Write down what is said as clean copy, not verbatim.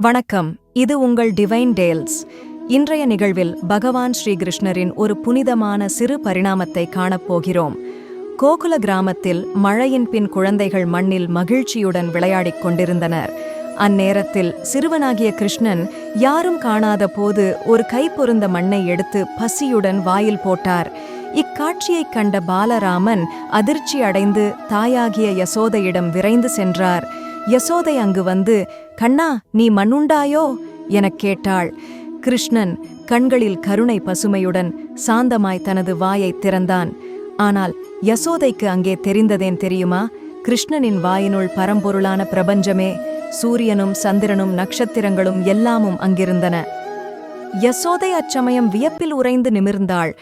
வணக்கம், இது உங்கள் டிவைன் டேல்ஸ். இன்றைய நிகழ்வில் பகவான் ஸ்ரீகிருஷ்ணரின் ஒரு புனிதமான சிறு பரிணாமத்தை காணப்போகிறோம். கோகுல கிராமத்தில் மழையின் பின் குழந்தைகள் மண்ணில் மகிழ்ச்சியுடன் விளையாடிக் கொண்டிருந்தனர். அந்நேரத்தில் சிறுவனாகிய கிருஷ்ணன் யாரும் காணாத போது ஒரு கைப்பொருந்த மண்ணை எடுத்து பசியுடன் வாயில் போட்டார். இக்காட்சியைக் கண்ட பாலராமன் அதிர்ச்சி அடைந்து தாயாகிய யசோதையிடம் விரைந்து சென்றார். யசோதை அங்கு வந்து, "கண்ணா, நீ மண்ணுண்டாயோ?" எனக் கேட்டாள். கிருஷ்ணன் கண்களில் கருணை பசுமையுடன் சாந்தமாய் தனது வாயைத் திறந்தான். ஆனால் யசோதைக்கு அங்கே தெரிந்ததேன் தெரியுமா? கிருஷ்ணனின் வாயினுள் பரம்பொருளான பிரபஞ்சமே, சூரியனும் சந்திரனும் நட்சத்திரங்களும் எல்லாமும் அங்கிருந்தன. யசோதை அச்சமயம் வியப்பில் உறைந்து நிமிர்ந்தாள்.